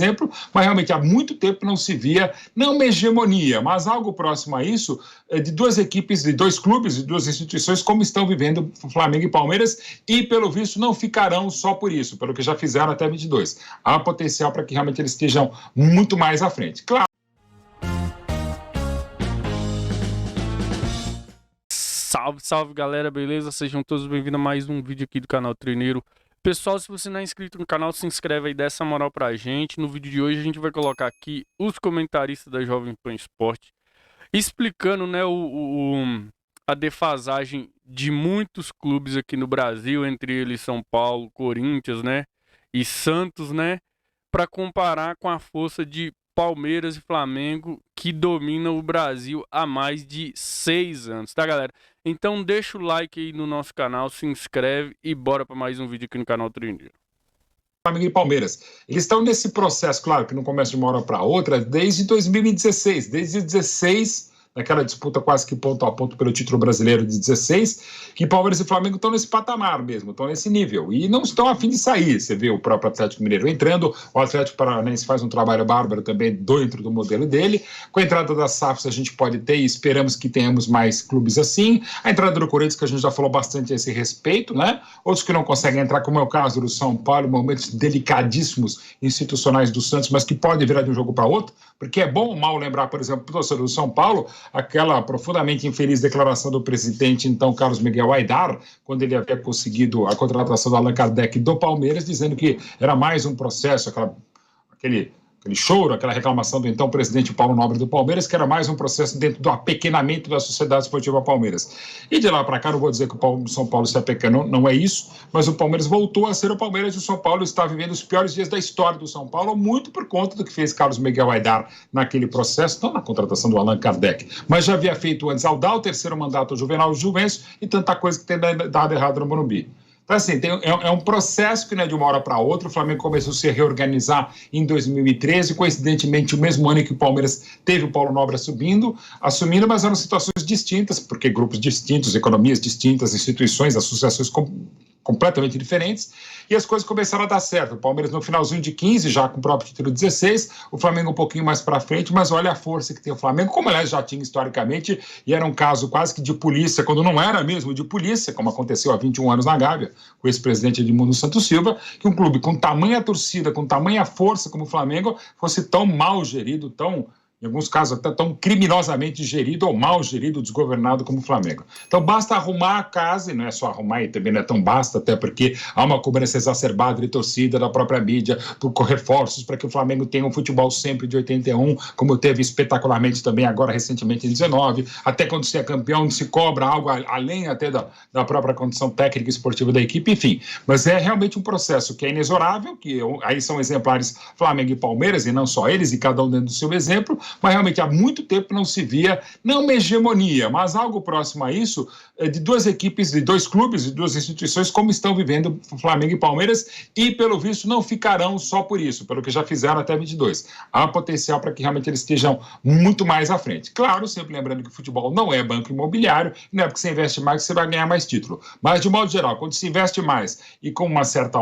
exemplo, mas realmente há muito tempo não se via, não uma hegemonia, mas algo próximo a isso, de duas equipes, de dois clubes, de duas instituições, como estão vivendo Flamengo e Palmeiras, e pelo visto não ficarão só por isso, pelo que já fizeram até 22. Há potencial para que realmente eles estejam muito mais à frente. Claro. Salve, salve galera, beleza? Sejam todos bem-vindos a mais um vídeo aqui do canal Treineiro. Pessoal, se você não é inscrito no canal, se inscreve aí, dá essa moral pra gente. No vídeo de hoje a gente vai colocar aqui os comentaristas da Jovem Pan Esporte explicando, né, a defasagem de muitos clubes aqui no Brasil, entre eles São Paulo, Corinthians, né, e Santos, né, para comparar com a força de Palmeiras e Flamengo, que dominam o Brasil há mais de 6 anos, tá, galera? Então deixa o like aí no nosso canal, se inscreve e bora para mais um vídeo aqui no canal Treineiro. Flamengo e Palmeiras. Eles estão nesse processo, claro, que não começa de uma hora para outra, desde 2016. Desde 2016, naquela disputa quase que ponto a ponto pelo título brasileiro de 16, que Palmeiras e Flamengo estão nesse patamar mesmo, estão nesse nível. E não estão a fim de sair. Você vê o próprio Atlético Mineiro entrando, o Atlético Paranaense faz um trabalho bárbaro também dentro do modelo dele. Com a entrada das SAFs a gente pode ter, e esperamos que tenhamos mais clubes assim. A entrada do Corinthians, que a gente já falou bastante a esse respeito, né? Outros que não conseguem entrar, como é o caso do São Paulo, momentos delicadíssimos institucionais do Santos, mas que pode virar de um jogo para outro, porque é bom ou mal lembrar, por exemplo, do torcedor do São Paulo, aquela profundamente infeliz declaração do presidente, então, Carlos Miguel Aidar, quando ele havia conseguido a contratação do Allan Kardec do Palmeiras, dizendo que era mais um processo, aquele choro, aquela reclamação do então presidente Paulo Nobre do Palmeiras, que era mais um processo dentro do apequenamento da Sociedade Esportiva Palmeiras. E de lá para cá, não vou dizer que o São Paulo se apequenou, não é isso, mas o Palmeiras voltou a ser o Palmeiras e o São Paulo está vivendo os piores dias da história do São Paulo, muito por conta do que fez Carlos Miguel Aidar naquele processo, não na contratação do Allan Kardec, mas já havia feito antes ao dar o terceiro mandato ao Juvenal Juvencio e tanta coisa que tem dado errado no Morumbi. Então, assim, é um processo que não é de uma hora para outra. O Flamengo começou a se reorganizar em 2013, coincidentemente, o mesmo ano em que o Palmeiras teve o Paulo Nobre assumindo, mas eram situações distintas, porque grupos distintos, economias distintas, instituições, associações completamente diferentes, e as coisas começaram a dar certo. O Palmeiras no finalzinho de 15, já com o próprio título 16, o Flamengo um pouquinho mais para frente, mas olha a força que tem o Flamengo, como aliás já tinha historicamente, e era um caso quase que de polícia, quando não era mesmo de polícia, como aconteceu há 21 anos na Gávea, com o ex-presidente Edmundo Santos Silva, que um clube com tamanha torcida, com tamanha força como o Flamengo, fosse tão mal gerido, em alguns casos até tão criminosamente gerido ou mal gerido, desgovernado como o Flamengo. Então basta arrumar a casa, e não é só arrumar, e também não é tão basta, até porque há uma cobrança exacerbada de torcida da própria mídia, por reforços para que o Flamengo tenha um futebol sempre de 81, como teve espetacularmente também agora recentemente em 19, até quando se é campeão se cobra algo além até da própria condição técnica e esportiva da equipe, enfim. Mas é realmente um processo que é inexorável, que aí são exemplares Flamengo e Palmeiras, e não só eles, e cada um dentro do seu exemplo, mas realmente há muito tempo não se via, não uma hegemonia, mas algo próximo a isso, de duas equipes, de dois clubes, de duas instituições, como estão vivendo Flamengo e Palmeiras, e pelo visto não ficarão só por isso, pelo que já fizeram até 22. Há potencial para que realmente eles estejam muito mais à frente. Claro, sempre lembrando que o futebol não é banco imobiliário, não é porque você investe mais que você vai ganhar mais título. Mas, de modo geral, quando se investe mais e com uma certa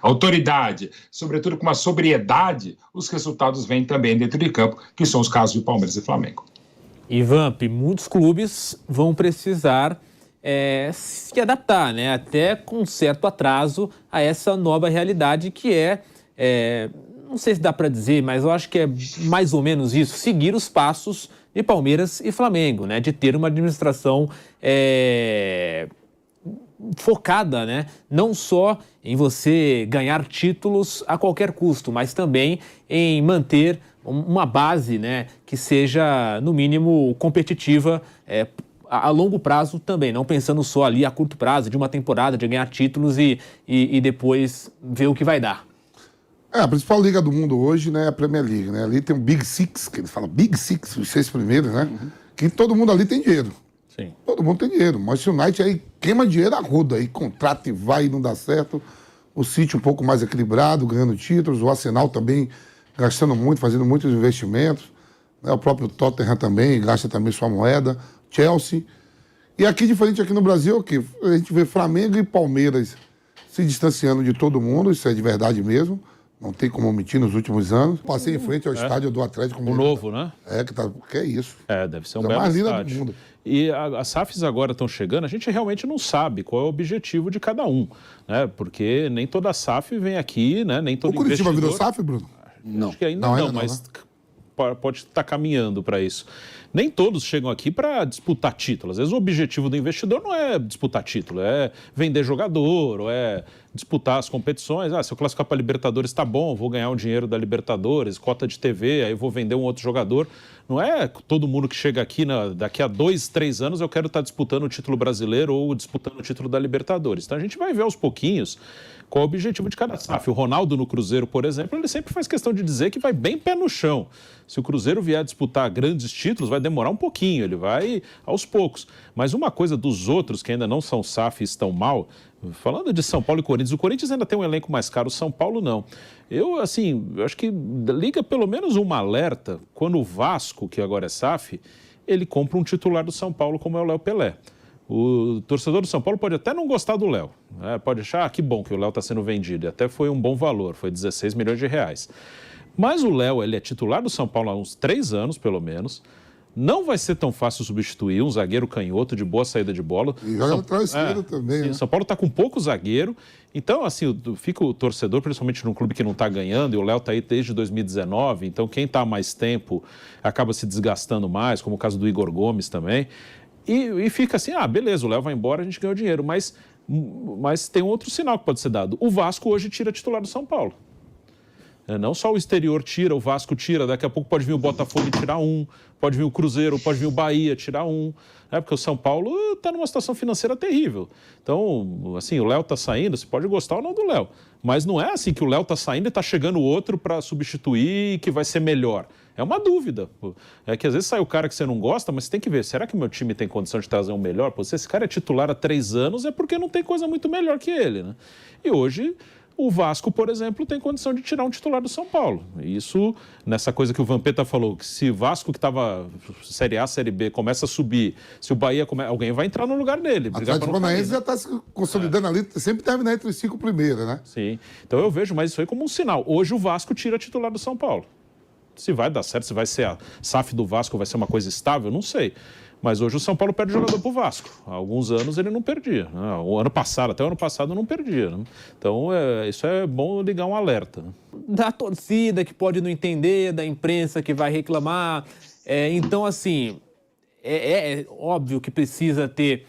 autoridade, sobretudo com uma sobriedade, os resultados vêm também dentro de campo, que são os casos de Palmeiras e Flamengo. E Vamp, muitos clubes vão precisar se adaptar, né? Até com certo atraso a essa nova realidade que não sei se dá para dizer, mas eu acho que é mais ou menos isso, seguir os passos de Palmeiras e Flamengo, né? De ter uma administração focada, né, não só em você ganhar títulos a qualquer custo, mas também em manter uma base, né, que seja, no mínimo, competitiva a longo prazo também, não pensando só ali a curto prazo, de uma temporada, de ganhar títulos e depois ver o que vai dar. A principal liga do mundo hoje, né, é a Premier League, né? Ali tem o Big Six, que eles falam Big Six, os 6 primeiros, né? Que todo mundo ali tem dinheiro. Sim. Todo mundo tem dinheiro. Mas o United aí queima dinheiro a roda, aí contrata e vai e não dá certo. O City um pouco mais equilibrado, ganhando títulos. O Arsenal também gastando muito, fazendo muitos investimentos. O próprio Tottenham também gasta também sua moeda. Chelsea. E aqui, diferente aqui no Brasil, aqui, a gente vê Flamengo e Palmeiras se distanciando de todo mundo, isso é de verdade mesmo. Não tem como omitir nos últimos anos. Passei em frente ao estádio do Atlético. O novo, né? Que é isso. Deve ser um belo mais linda estádio. do mundo. E as SAFs agora estão chegando, a gente realmente não sabe qual é o objetivo de cada um, né? Porque nem toda SAF vem aqui, né? Nem todo O Curitiba investidor... virou SAF, Bruno? Não. Acho que ainda não, mas pode estar caminhando para isso. Nem todos chegam aqui para disputar título. Às vezes o objetivo do investidor não é disputar título, é vender jogador, ou é disputar as competições. Se eu classificar para a Libertadores tá bom, vou ganhar um dinheiro da Libertadores, cota de TV, aí vou vender um outro jogador. Não é todo mundo que chega aqui, daqui a 2, 3 anos eu quero estar disputando o título brasileiro ou disputando o título da Libertadores. Então a gente vai ver aos pouquinhos qual é o objetivo de cada SAF. O Ronaldo no Cruzeiro, por exemplo, ele sempre faz questão de dizer que vai bem pé no chão. Se o Cruzeiro vier disputar grandes títulos, vai demorar um pouquinho, ele vai aos poucos. Mas uma coisa dos outros que ainda não são SAF e estão mal, falando de São Paulo e Corinthians, o Corinthians ainda tem um elenco mais caro, o São Paulo não. Eu acho que liga pelo menos uma alerta quando o Vasco, que agora é SAF, ele compra um titular do São Paulo como é o Léo Pelé. O torcedor do São Paulo pode até não gostar do Léo, né? Pode achar que bom que o Léo está sendo vendido, e até foi um bom valor, foi 16 milhões de reais. Mas o Léo, ele é titular do São Paulo há uns 3 anos, pelo menos. Não vai ser tão fácil substituir um zagueiro canhoto de boa saída de bola. E joga atrás esquerdo também, né? São Paulo está com pouco zagueiro. Então, assim, fica o torcedor, principalmente num clube que não está ganhando, e o Léo está aí desde 2019, então quem está há mais tempo acaba se desgastando mais, como o caso do Igor Gomes também. E fica assim, beleza, o Léo vai embora, a gente ganhou dinheiro. Mas tem um outro sinal que pode ser dado. O Vasco hoje tira titular do São Paulo. Não só o exterior tira, o Vasco tira, daqui a pouco pode vir o Botafogo e tirar um, pode vir o Cruzeiro, pode vir o Bahia tirar um, né? Porque o São Paulo está numa situação financeira terrível. Então, assim, o Léo está saindo, você pode gostar ou não do Léo, mas não é assim que o Léo está saindo e está chegando outro para substituir e que vai ser melhor. É uma dúvida. É que às vezes sai o cara que você não gosta, mas você tem que ver, será que o meu time tem condição de trazer um melhor? Se esse cara é titular há 3 anos, é porque não tem coisa muito melhor que ele, né? E hoje... O Vasco, por exemplo, tem condição de tirar um titular do São Paulo. Isso, nessa coisa que o Vampeta falou, que se o Vasco que estava Série A, Série B, começa a subir, se o Bahia alguém vai entrar no lugar dele. O Atlético Paranaense já está se consolidando ali, sempre termina entre os 5 primeiros, né? Sim. Então eu vejo mais isso aí como um sinal. Hoje o Vasco tira titular do São Paulo. Se vai dar certo, se vai ser a SAF do Vasco, vai ser uma coisa estável, não sei. Mas hoje o São Paulo perde jogador pro Vasco. Há alguns anos ele não perdia. Né? Até o ano passado não perdia. Né? Então isso é bom ligar um alerta. Né? Da torcida que pode não entender, da imprensa que vai reclamar. Então, assim, é óbvio que precisa ter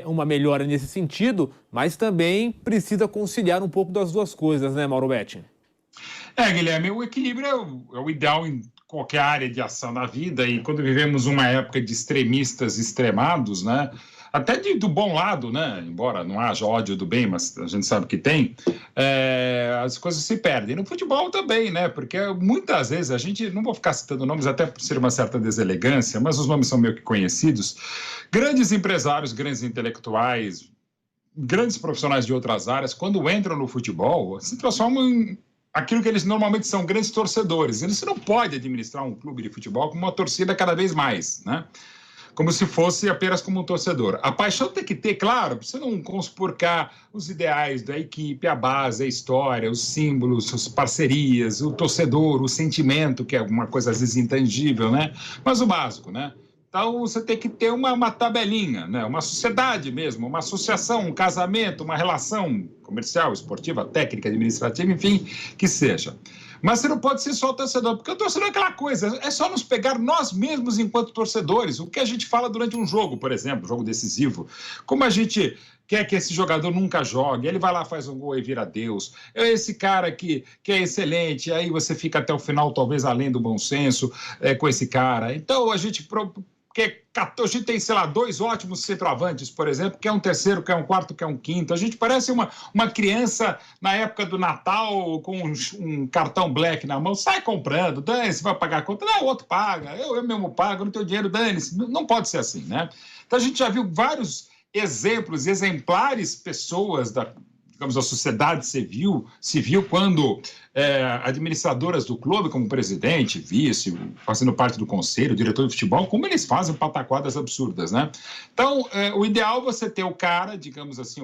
uma melhora nesse sentido, mas também precisa conciliar um pouco das duas coisas, né, Mauro Betti? Guilherme, o equilíbrio é o ideal em qualquer área de ação da vida, e quando vivemos uma época de extremistas extremados, né, até do bom lado, né, embora não haja ódio do bem, mas a gente sabe que tem, as coisas se perdem. No futebol também, né, porque muitas vezes a gente, não vou ficar citando nomes até por ser uma certa deselegância, mas os nomes são meio que conhecidos, grandes empresários, grandes intelectuais, grandes profissionais de outras áreas, quando entram no futebol, se transformam em aquilo que eles normalmente são, grandes torcedores. Você não pode administrar um clube de futebol com uma torcida cada vez mais, né? Como se fosse apenas como um torcedor. A paixão tem que ter, claro, para você não conspurcar os ideais da equipe, a base, a história, os símbolos, as parcerias, o torcedor, o sentimento, que é uma coisa às vezes intangível, né? Mas o básico, né? Então, você tem que ter uma tabelinha, né? Uma sociedade mesmo, uma associação, um casamento, uma relação comercial, esportiva, técnica, administrativa, enfim, que seja. Mas você não pode ser só o torcedor, porque o torcedor é aquela coisa, é só nos pegar nós mesmos enquanto torcedores. O que a gente fala durante um jogo, por exemplo, jogo decisivo, como a gente quer que esse jogador nunca jogue, ele vai lá, faz um gol e vira Deus. É esse cara que é excelente, aí você fica até o final, talvez além do bom senso, com esse cara. Então, a gente tem, sei lá, 2 ótimos centroavantes, por exemplo, que é um terceiro, que é um quarto, que é um quinto. A gente parece uma criança na época do Natal com um cartão black na mão. Sai comprando, dane-se, vai pagar a conta. Não, o outro paga, eu mesmo pago, não tenho dinheiro, dane-se. Não pode ser assim, né? Então a gente já viu vários exemplos, exemplares, pessoas da sociedade civil, quando administradoras do clube, como presidente, vice, fazendo parte do conselho, diretor de futebol, como eles fazem pataquadas absurdas, né? Então, o ideal é você ter o cara, digamos assim,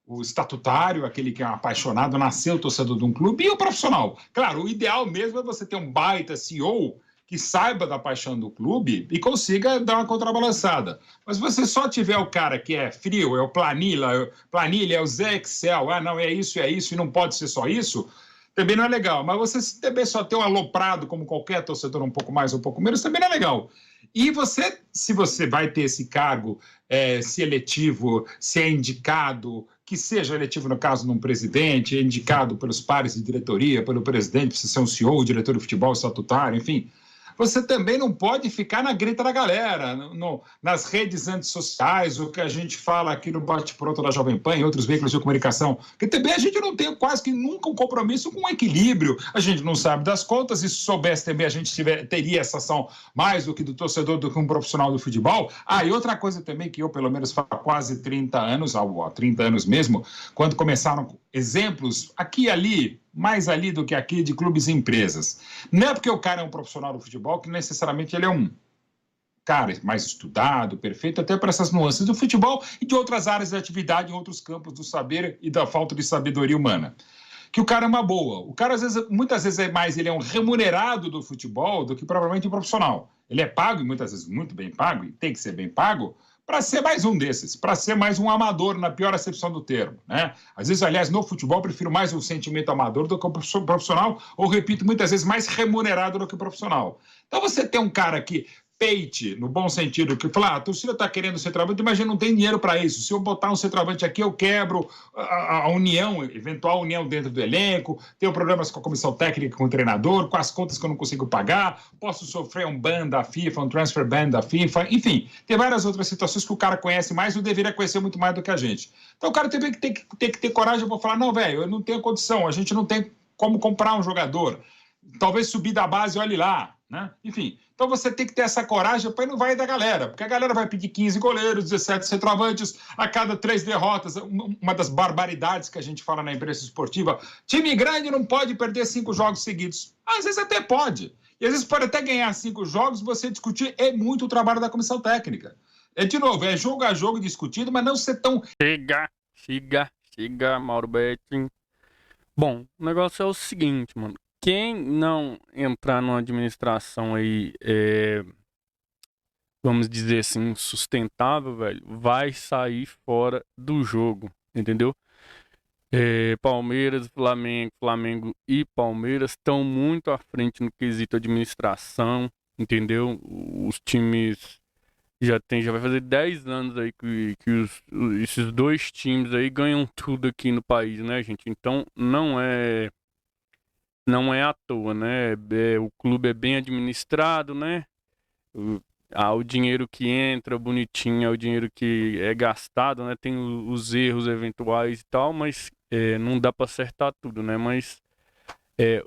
o estatutário, aquele que é um apaixonado, nasceu torcedor de um clube, e o profissional. Claro, o ideal mesmo é você ter um baita CEO que saiba da paixão do clube e consiga dar uma contrabalançada. Mas se você só tiver o cara que é frio, é o planilha, é o Zé Excel, não, é isso e não pode ser só isso, também não é legal. Mas você também só ter um aloprado, como qualquer torcedor, um pouco mais, um pouco menos, também não é legal. E você, se você vai ter esse cargo, se eletivo, se é indicado, que seja eletivo no caso de um presidente, é indicado pelos pares de diretoria, pelo presidente, precisa ser um CEO, diretor de futebol, estatutário, enfim, você também não pode ficar na grita da galera, nas redes antissociais, o que a gente fala aqui no Bate-Pronto da Jovem Pan e outros veículos de comunicação, que também a gente não tem quase que nunca um compromisso com o equilíbrio, a gente não sabe das contas, e se soubesse também a gente teria essa ação mais do que do torcedor, do que um profissional do futebol. E outra coisa também que eu, pelo menos, falo há quase 30 anos, há 30 anos mesmo, quando começaram exemplos aqui e ali, mais ali do que aqui, de clubes e empresas. Não é porque o cara é um profissional do futebol que necessariamente ele é um cara mais estudado, perfeito, até para essas nuances do futebol e de outras áreas de atividade, em outros campos do saber e da falta de sabedoria humana. Que o cara é uma boa. O cara, muitas vezes, ele é um remunerado do futebol do que provavelmente um profissional. Ele é pago, e muitas vezes muito bem pago, e tem que ser bem pago, para ser mais um desses, para ser mais um amador, na pior acepção do termo, né? Às vezes, aliás, no futebol, eu prefiro mais um sentimento amador do que o profissional, ou, repito, muitas vezes mais remunerado do que o profissional. Então, você tem um cara que peite, no bom sentido, que fala, a torcida está querendo centroavante, mas não tem dinheiro para isso. Se eu botar um centroavante aqui, eu quebro a união, eventual união dentro do elenco, tenho problemas com a comissão técnica, com o treinador, com as contas que eu não consigo pagar, posso sofrer um ban da FIFA, um transfer ban da FIFA, enfim, tem várias outras situações que o cara conhece mais e deveria conhecer muito mais do que a gente. Então o cara tem que ter coragem para falar, não, velho, eu não tenho condição, a gente não tem como comprar um jogador, talvez subir da base, olhe lá, né? Enfim, então você tem que ter essa coragem para não vai da galera, porque a galera vai pedir 15 goleiros, 17 centroavantes, a cada 3 derrotas, uma das barbaridades que a gente fala na imprensa esportiva, time grande não pode perder 5 jogos seguidos. Às vezes até pode, e às vezes pode até ganhar 5 jogos, você discutir é muito o trabalho da comissão técnica. De novo, é jogo a jogo discutido, mas não ser tão... Chega, Mauro Betting. Bom, o negócio é o seguinte, mano. Quem não entrar numa administração aí, vamos dizer assim, sustentável, velho, vai sair fora do jogo, entendeu? Palmeiras, Flamengo e Palmeiras estão muito à frente no quesito administração, entendeu? Os times já vai fazer 10 anos aí que esses dois times aí ganham tudo aqui no país, né, gente? Então não é à toa, né? O clube é bem administrado, né? O dinheiro que entra bonitinho é o dinheiro que é gastado, né? Tem os erros eventuais e tal, mas não dá para acertar tudo, né? Mas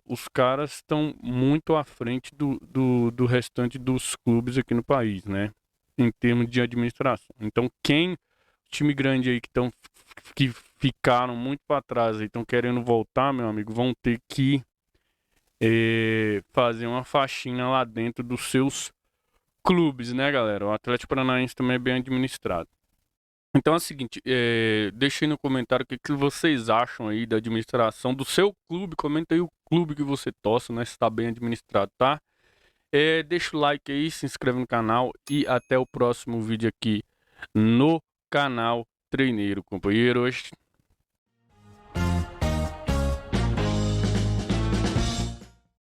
os caras estão muito à frente do restante dos clubes aqui no país, né? Em termos de administração. Então, time grande aí que ficaram muito para trás e estão querendo voltar, meu amigo, vão ter que fazer uma faxina lá dentro dos seus clubes, né, galera? O Atlético Paranaense também é bem administrado. Então é o seguinte, deixa aí no comentário o que vocês acham aí da administração do seu clube. Comenta aí o clube que você torce, né, se está bem administrado, tá? Deixa o like aí, se inscreve no canal e até o próximo vídeo aqui no canal Treineiro, companheiros.